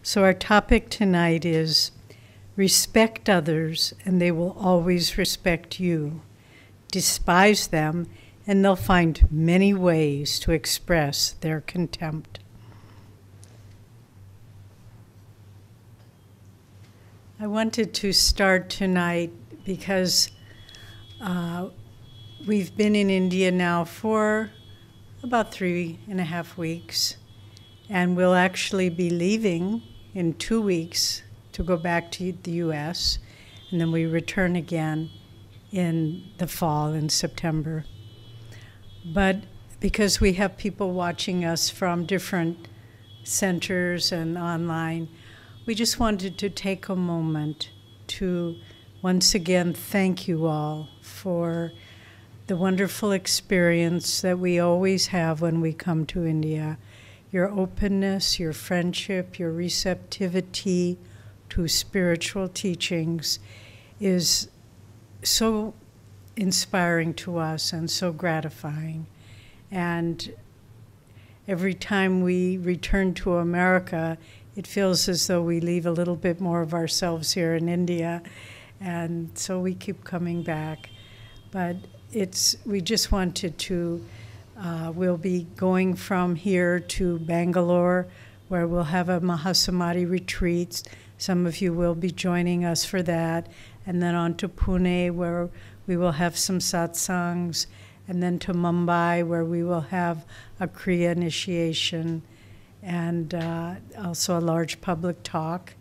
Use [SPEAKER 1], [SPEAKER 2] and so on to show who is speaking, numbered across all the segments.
[SPEAKER 1] So our topic tonight is respect others and they will always respect you. Despise them and they'll find many ways to express their contempt. I wanted to start tonight because we've been in India now for about 3.5 weeks, and we'll actually be leaving in 2 weeks to go back to the US, and then we return again in the fall, in September. But because we have people watching us from different centers and online, we just wanted to take a moment to once again thank you all for the wonderful experience that we always have when we come to India. Your openness, your friendship, your receptivity to spiritual teachings is so inspiring to us and so gratifying. And every time we return to America, it feels as though we leave a little bit more of ourselves here in India, and so we keep coming back. But we just wanted to, we'll be going from here to Bangalore, where we'll have a Mahasamadhi retreat. Some of you will be joining us for that. And then on to Pune, where we will have some satsangs. And then to Mumbai, where we will have a Kriya initiation and also a large public talk.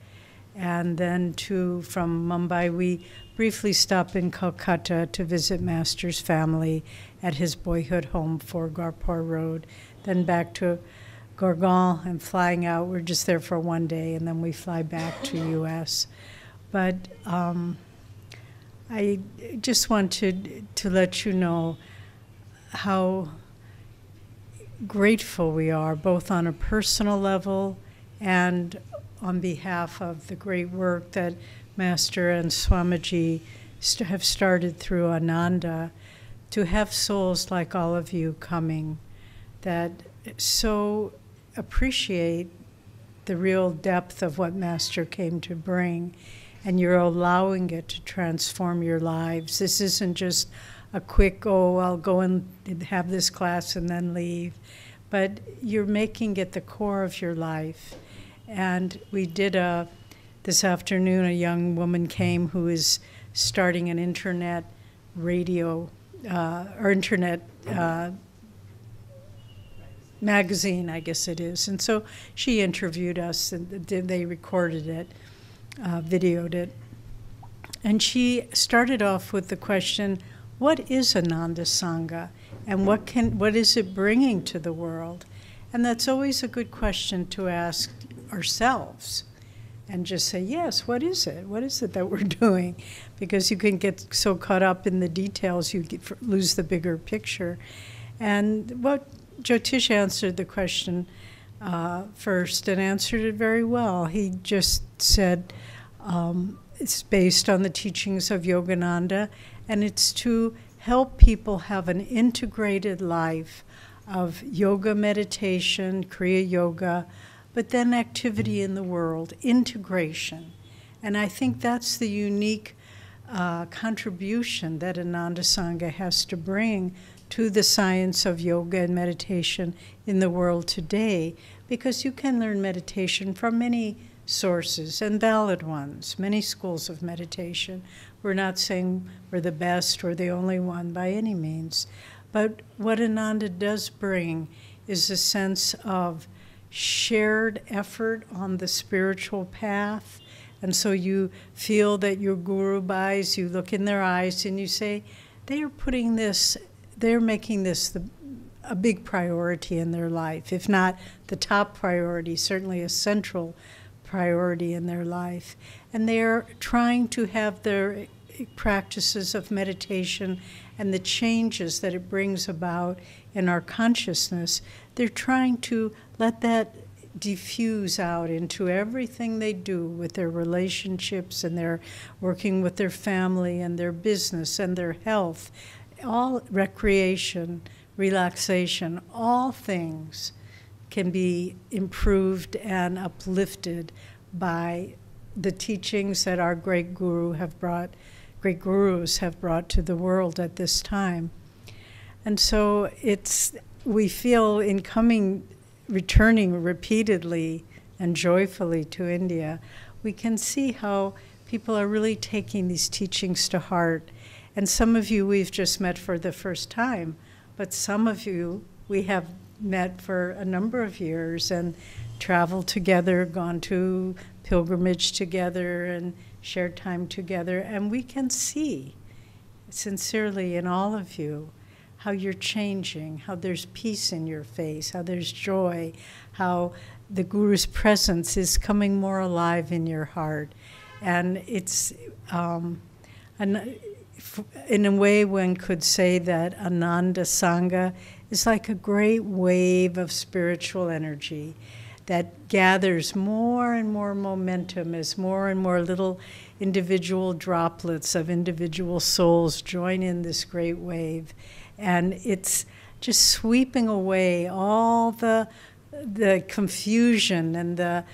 [SPEAKER 1] And then from Mumbai, we briefly stop in Calcutta to visit Master's family at his boyhood home, 4 Garpur Road. Then back to Gurgaon and flying out. We're just there for 1 day, and then we fly back to US. But I just wanted to let you know how grateful we are, both on a personal level and on behalf of the great work that Master and Swamiji have started through Ananda, to have souls like all of you coming that so appreciate the real depth of what Master came to bring, and you're allowing it to transform your lives. This isn't just a quick, oh, I'll go and have this class and then leave, but you're making it the core of your life. And we did this afternoon, a young woman came who is starting an internet radio, or internet magazine, I guess it is. And so she interviewed us, and they recorded it, videoed it. And she started off with the question, what is Ananda Sangha? And what is it bringing to the world? And that's always a good question to ask ourselves, and just say, yes, what is it? What is it that we're doing? Because you can get so caught up in the details, you lose the bigger picture. And what Jyotish answered the question first, and answered it very well. He just said it's based on the teachings of Yogananda, and it's to help people have an integrated life of yoga, meditation, Kriya Yoga, but then activity in the world, integration. And I think that's the unique contribution that Ananda Sangha has to bring to the science of yoga and meditation in the world today, because you can learn meditation from many sources, and valid ones, many schools of meditation. We're not saying we're the best or the only one by any means, but what Ananda does bring is a sense of shared effort on the spiritual path. And so you feel that your guru buys, you look in their eyes and you say, they are putting this, they're making this a big priority in their life, if not the top priority, certainly a central priority in their life. And they are trying to have their practices of meditation and the changes that it brings about in our consciousness, they're trying to let that diffuse out into everything they do with their relationships, and their working with their family and their business and their health, all recreation, relaxation, all things can be improved and uplifted by the teachings that our great gurus have brought to the world at this time. And so we feel in returning repeatedly and joyfully to India, we can see how people are really taking these teachings to heart. And some of you we've just met for the first time, but some of you we have met for a number of years and traveled together, gone to pilgrimage together and shared time together. And we can see sincerely in all of you how you're changing, how there's peace in your face, how there's joy, how the Guru's presence is coming more alive in your heart. And it's, in a way, one could say that Ananda Sangha is like a great wave of spiritual energy that gathers more and more momentum as more and more little individual droplets of individual souls join in this great wave. And it's just sweeping away all the confusion and the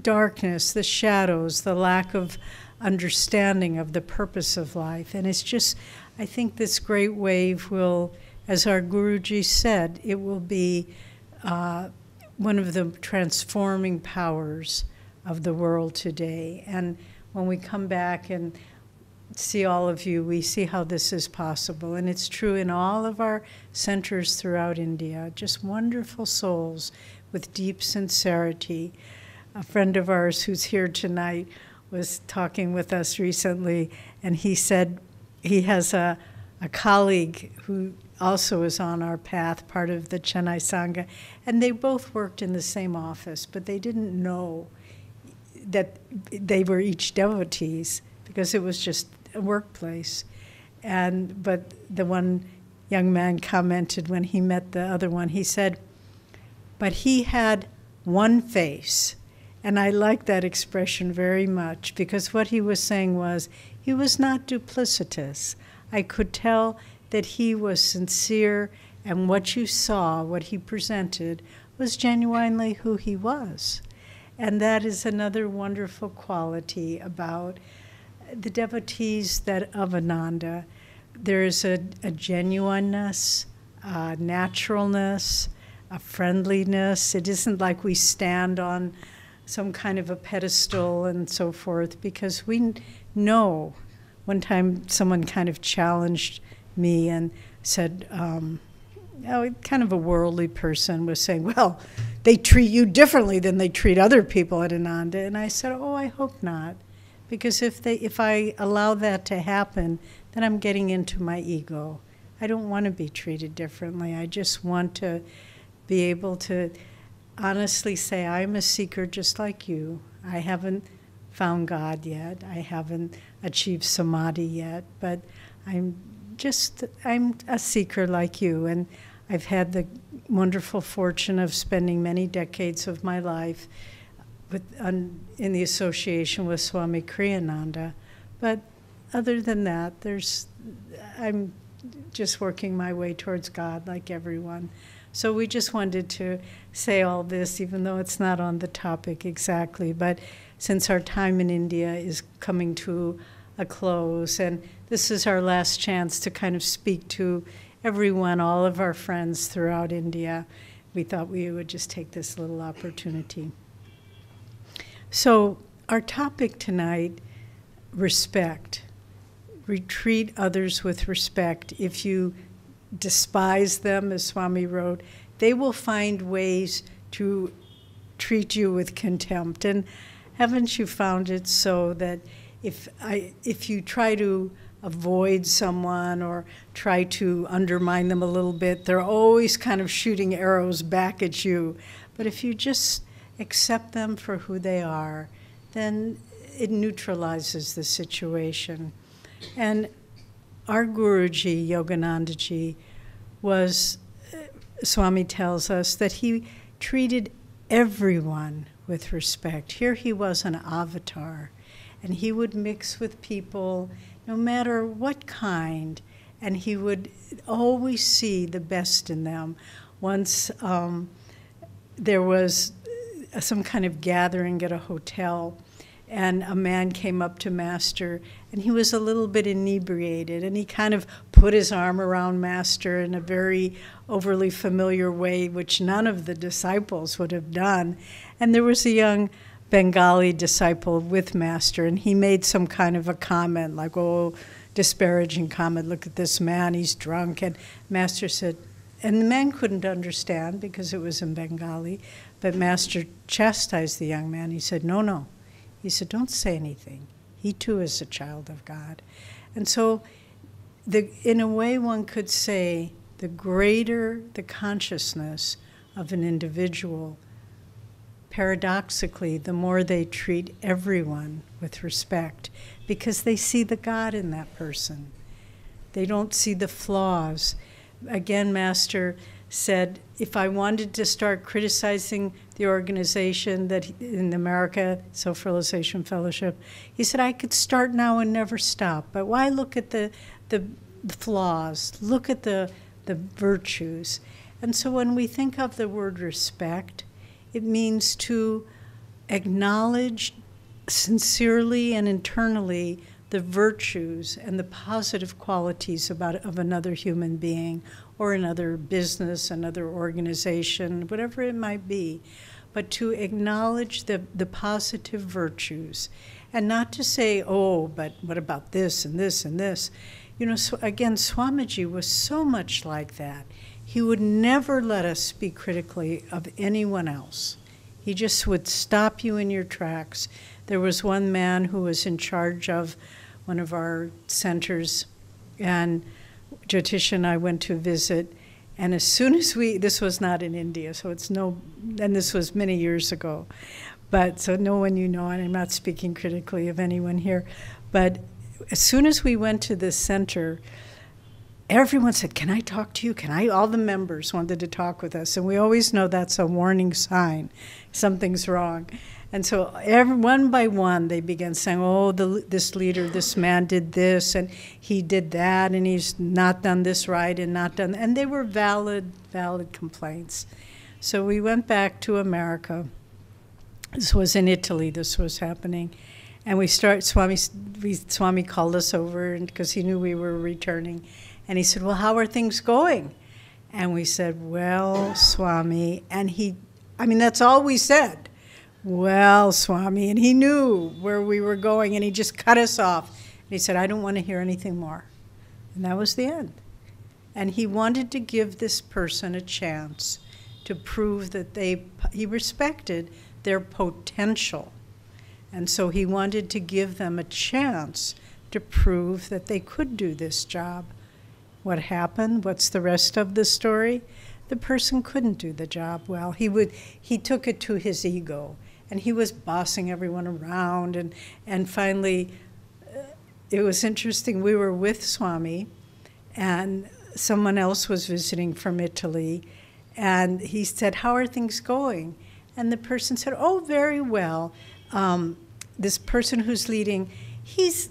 [SPEAKER 1] darkness, the shadows, the lack of understanding of the purpose of life. And it's just, I think this great wave will, as our Guruji said, it will be one of the transforming powers of the world today. And when we come back and see all of you, we see how this is possible. And it's true in all of our centers throughout India, just wonderful souls with deep sincerity. A friend of ours who's here tonight was talking with us recently, and he said he has a colleague who also is on our path, part of the Chennai Sangha, and they both worked in the same office, but they didn't know that they were each devotees because it was just a workplace. But the one young man commented when he met the other one, he said, but he had one face. And I like that expression very much, because what he was saying was he was not duplicitous. I could tell that he was sincere, and what you saw, what he presented, was genuinely who he was. And that is another wonderful quality about the devotees of Ananda. There is a genuineness, a naturalness, a friendliness. It isn't like we stand on some kind of a pedestal and so forth, because we know. One time someone kind of challenged me and said, kind of a worldly person was saying, well, they treat you differently than they treat other people at Ananda. And I said, oh, I hope not. Because if I allow that to happen, then I'm getting into my ego. I don't want to be treated differently. I just want to be able to honestly say, I'm a seeker just like you. I haven't found God yet. I haven't achieved samadhi yet, but I'm a seeker like you. And I've had the wonderful fortune of spending many decades of my life in the association with Swami Kriyananda. But other than that, I'm just working my way towards God like everyone. So we just wanted to say all this, even though it's not on the topic exactly. But since our time in India is coming to a close, and this is our last chance to kind of speak to everyone, all of our friends throughout India, we thought we would just take this little opportunity. So our topic tonight, respect. Treat others with respect. If you despise them, as Swami wrote, they will find ways to treat you with contempt. And haven't you found it so that if you try to avoid someone or try to undermine them a little bit, they're always kind of shooting arrows back at you. But if you just accept them for who they are, then it neutralizes the situation. And our Guruji, Yoganandaji, Swami tells us that he treated everyone with respect. Here he was an avatar, and he would mix with people no matter what kind, and he would always see the best in them. Once there was some kind of gathering at a hotel, and a man came up to Master, and he was a little bit inebriated, and he kind of put his arm around Master in a very overly familiar way, which none of the disciples would have done. And there was a young Bengali disciple with Master, and he made some kind of a comment, like, oh, disparaging comment, look at this man, he's drunk. And Master said, and the man couldn't understand because it was in Bengali, but Master chastised the young man. He said, no, no. He said, don't say anything. He too is a child of God. And so in a way one could say the greater the consciousness of an individual, paradoxically, the more they treat everyone with respect because they see the God in that person. They don't see the flaws. Again, Master said, if I wanted to start criticizing the organization that in America, Self-Realization Fellowship, he said, I could start now and never stop. But why look at the flaws? Look at the virtues. And so when we think of the word respect, it means to acknowledge sincerely and internally the virtues and the positive qualities of another human being or another business, another organization, whatever it might be, but to acknowledge the positive virtues and not to say, oh, but what about this and this and this? You know, so again, Swamiji was so much like that. He would never let us speak critically of anyone else. He just would stop you in your tracks. There was one man who was in charge of one of our centers, and Jyotish and I went to visit, and as soon as this was not in India, so it's and this was many years ago, but so no one you know, and I'm not speaking critically of anyone here, but as soon as we went to this center, everyone said, can I talk to you? All the members wanted to talk with us, and we always know that's a warning sign. Something's wrong. And so one by one, they began saying, oh, this leader, this man did this, and he did that, and he's not done this right and not done, and they were valid complaints. So we went back to America. This was in Italy, this was happening. And Swami called us over because he knew we were returning. And he said, well, how are things going? And we said, well, Swami, and that's all we said. Well, Swami, and he knew where we were going, and he just cut us off. And he said, I don't want to hear anything more. And that was the end. And he wanted to give this person a chance to prove that he respected their potential. And so he wanted to give them a chance to prove that they could do this job. What happened? What's the rest of the story? The person couldn't do the job well. He took it to his ego, and he was bossing everyone around. And finally, it was interesting. We were with Swami, and someone else was visiting from Italy, and he said, how are things going? And the person said, oh, very well. This person who's leading, he's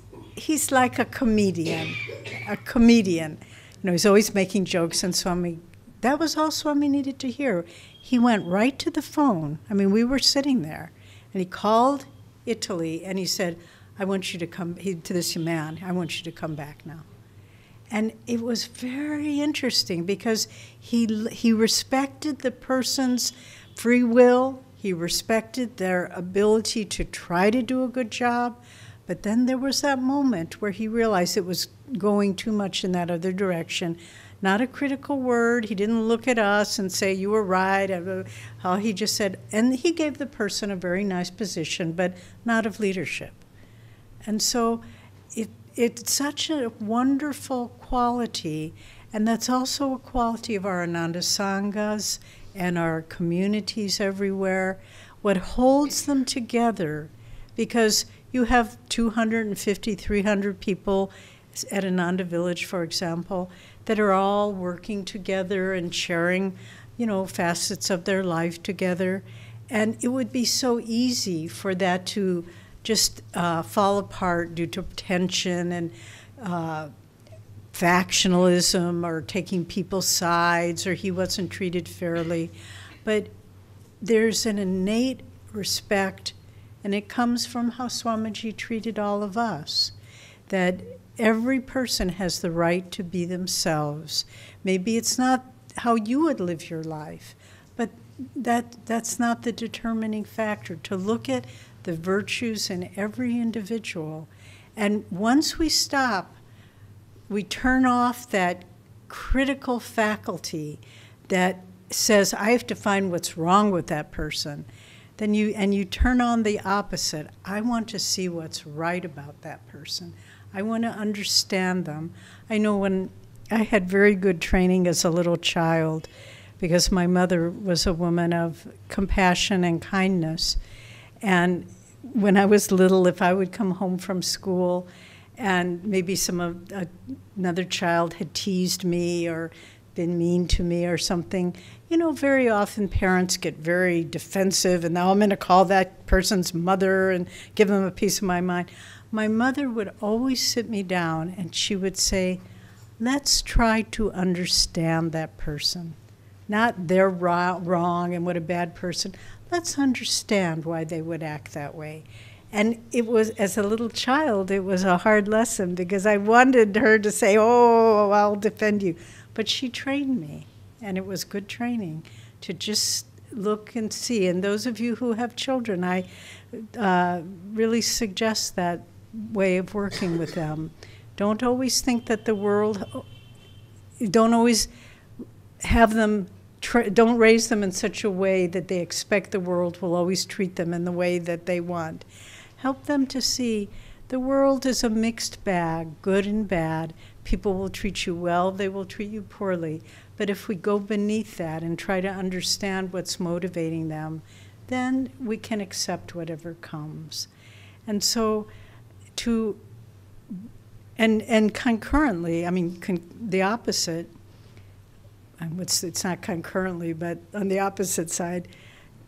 [SPEAKER 1] like a comedian. You know, he's always making jokes, and Swami, that was all Swami needed to hear. He went right to the phone. I mean, we were sitting there, and he called Italy, and he said, I want you to come, to this man, I want you to come back now. And it was very interesting because he respected the person's free will, he respected their ability to try to do a good job, but then there was that moment where he realized it was going too much in that other direction. Not a critical word. He didn't look at us and say, you were right. He just said, and he gave the person a very nice position, but not of leadership. And so it's such a wonderful quality, and that's also a quality of our Ananda Sanghas and our communities everywhere. What holds them together, because you have 250, 300 people at Ananda Village, for example, that are all working together and sharing, facets of their life together. And it would be so easy for that to just fall apart due to tension and factionalism or taking people's sides, or he wasn't treated fairly. But there's an innate respect, and it comes from how Swamiji treated all of us, that every person has the right to be themselves. Maybe it's not how you would live your life, but that's not the determining factor, to look at the virtues in every individual. And once we stop, we turn off that critical faculty that says, I have to find what's wrong with that person. Then you turn on the opposite. I want to see what's right about that person. I want to understand them. I know when I had very good training as a little child, because my mother was a woman of compassion and kindness. And when I was little, if I would come home from school and maybe another child had teased me or been mean to me or something, very often parents get very defensive, and now I'm going to call that person's mother and give them a piece of my mind. My mother would always sit me down and she would say, let's try to understand that person. Not they're wrong and what a bad person. Let's understand why they would act that way. And it was, as a little child, it was a hard lesson because I wanted her to say, oh, I'll defend you. But she trained me, and it was good training to just look and see. And those of you who have children, I really suggest that way of working with them. Don't always think that the world, don't always have them, don't raise them in such a way that they expect the world will always treat them in the way that they want. Help them to see the world is a mixed bag, good and bad. People will treat you well, they will treat you poorly. But if we go beneath that and try to understand what's motivating them, then we can accept whatever comes. And so and concurrently, the opposite, it's not concurrently, but on the opposite side,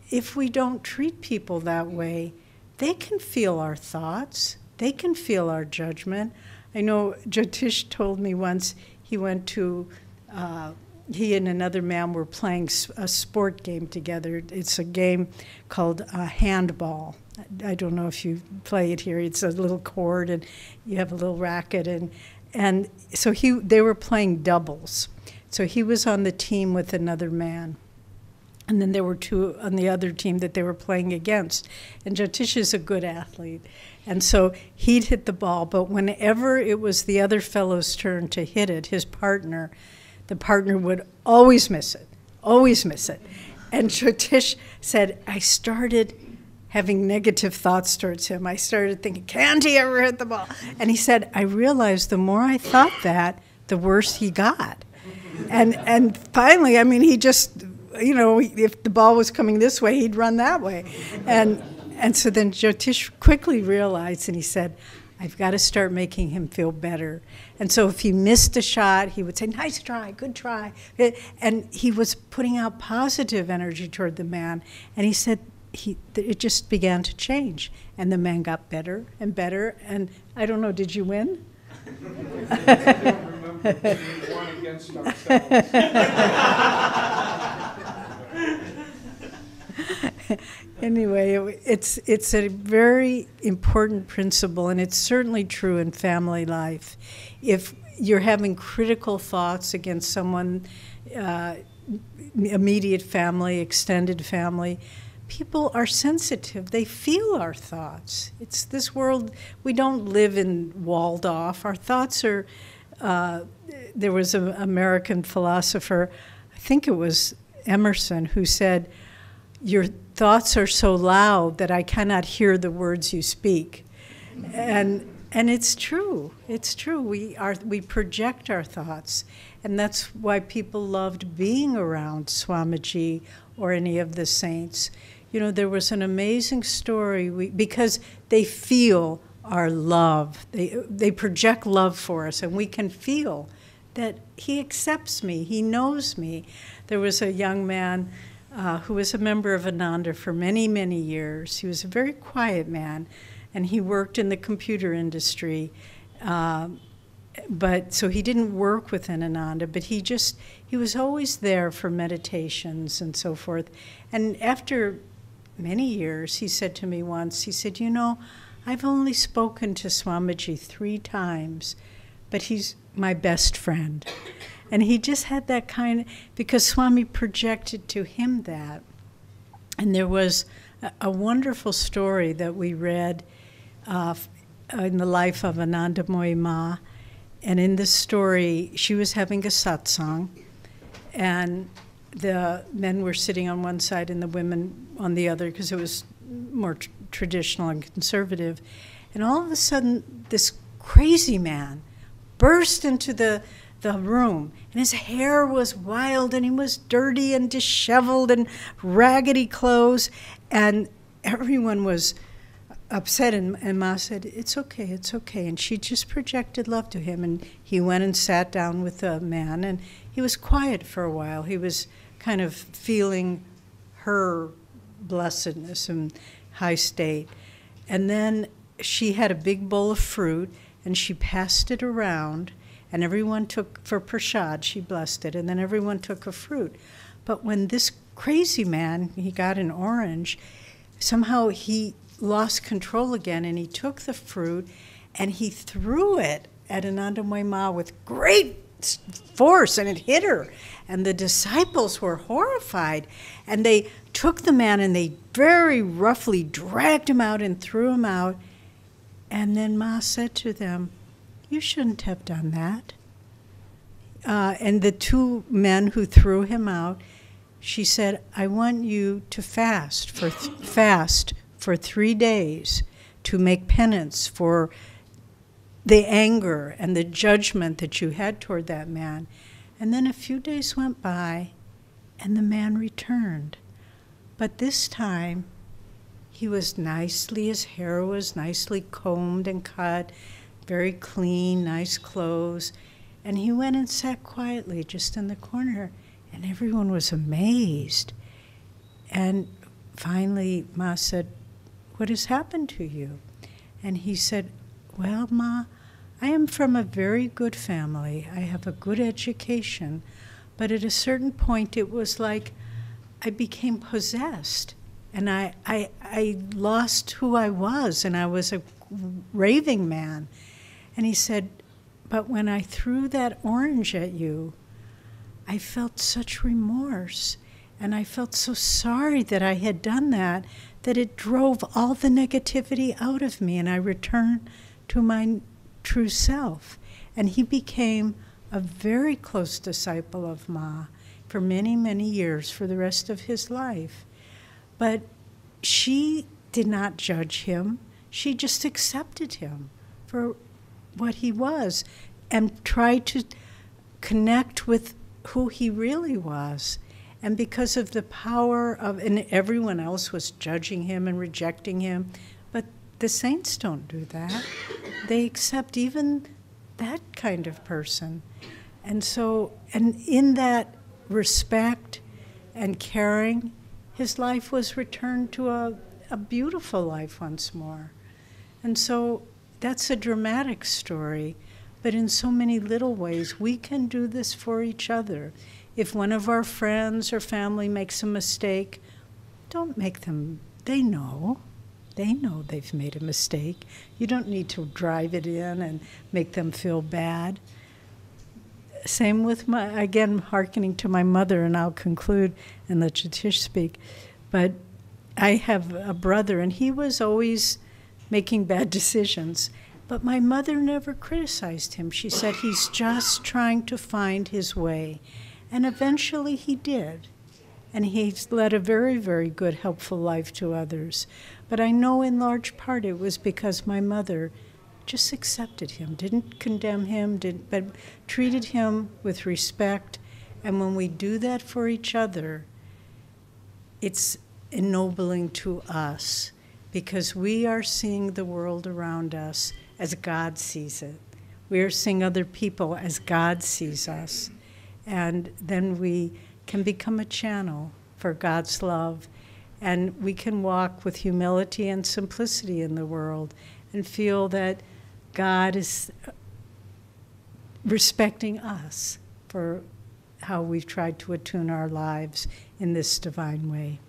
[SPEAKER 1] if we don't treat people that way, they can feel our thoughts, they can feel our judgment. I know Jyotish told me once he went to, he and another man were playing a sport game together. It's a game called handball. I don't know if you play it here. It's a little cord and you have a little racket. And so they were playing doubles. So he was on the team with another man. And then there were two on the other team that they were playing against. And Jyotish is a good athlete. And so he'd hit the ball, but whenever it was the other fellow's turn to hit it, the partner would always miss it, always miss it. And Jyotish said, I started having negative thoughts towards him. I started thinking, can't he ever hit the ball? And he said, I realized the more I thought that, the worse he got. And finally, he just, if the ball was coming this way, he'd run that way. And so then Jyotish quickly realized, and he said, I've got to start making him feel better. And so if he missed a shot, he would say, nice try, good try. And he was putting out positive energy toward the man. And he said it just began to change. And the man got better and better. And I don't know, did you win?
[SPEAKER 2] I don't remember being one against ourselves.
[SPEAKER 1] Anyway, it's a very important principle, and it's certainly true in family life. If you're having critical thoughts against someone, immediate family, extended family, people are sensitive. They feel our thoughts. It's this world, we don't live in walled off. Our thoughts are, there was an American philosopher, I think it was Emerson, who said, your thoughts are so loud that I cannot hear the words you speak. And it's true. It's true. We project our thoughts. And that's why people loved being around Swamiji or any of the saints. There was an amazing story because they feel our love. They project love for us, and we can feel that he accepts me, he knows me. There was a young man who was a member of Ananda for many, many years. He was a very quiet man, and he worked in the computer industry. But so he didn't work within Ananda, but he was always there for meditations and so forth. And after many years, he said to me once, he said, you know, I've only spoken to Swamiji 3 times, but he's my best friend. And he just had that because Swami projected to him that. And there was a wonderful story that we read in the life of Ananda Ma. And in this story, she was having a satsang, and the men were sitting on one side and the women on the other, because it was more traditional and conservative. And all of a sudden, this crazy man burst into the room, and his hair was wild, and he was dirty and disheveled and raggedy clothes, and everyone was upset, and Ma said, it's okay, it's okay. And she just projected love to him, and he went and sat down with the man, and he was quiet for a while. He was kind of feeling her blessedness and high state. And then she had a big bowl of fruit, and she passed it around, and everyone took, for prasad, she blessed it, and then everyone took a fruit. But when this crazy man, he got an orange, somehow he lost control again, and he took the fruit and he threw it at Ananda Ma with great force, and it hit her. And the disciples were horrified, and they took the man and they very roughly dragged him out and threw him out. And then Ma said to them, you shouldn't have done that. And the 2 men who threw him out, she said, I want you to fast for 3 days to make penance for the anger and the judgment that you had toward that man. And then a few days went by, and the man returned. But this time, he was his hair was nicely combed and cut, very clean, nice clothes. And he went and sat quietly just in the corner, and everyone was amazed. And finally, Ma said, what has happened to you? And he said, well, Ma, I am from a very good family. I have a good education. But at a certain point, it was like I became possessed. And I lost who I was, and I was a raving man. And he said, but when I threw that orange at you, I felt such remorse. And I felt so sorry that I had done that it drove all the negativity out of me, and I returned to my true self. And he became a very close disciple of Ma for many, many years, for the rest of his life. But she did not judge him. She just accepted him for what he was and tried to connect with who he really was. And because of the power of, and everyone else was judging him and rejecting him, but the saints don't do that. They accept even that kind of person. And so, and in that respect and caring, his life was returned to a beautiful life once more. And so that's a dramatic story, but in so many little ways, we can do this for each other. If one of our friends or family makes a mistake, don't make them, they know they've made a mistake. You don't need to drive it in and make them feel bad. Same with again, hearkening to my mother, and I'll conclude and let Jatish speak. But I have a brother, and he was always making bad decisions. But my mother never criticized him. She said he's just trying to find his way. And eventually he did. And he's led a very, very good, helpful life to others. But I know in large part it was because my mother just accepted him, didn't condemn him, but treated him with respect. And when we do that for each other, it's ennobling to us, because we are seeing the world around us as God sees it. We are seeing other people as God sees us. And then we can become a channel for God's love. And we can walk with humility and simplicity in the world and feel that God is respecting us for how we've tried to attune our lives in this divine way.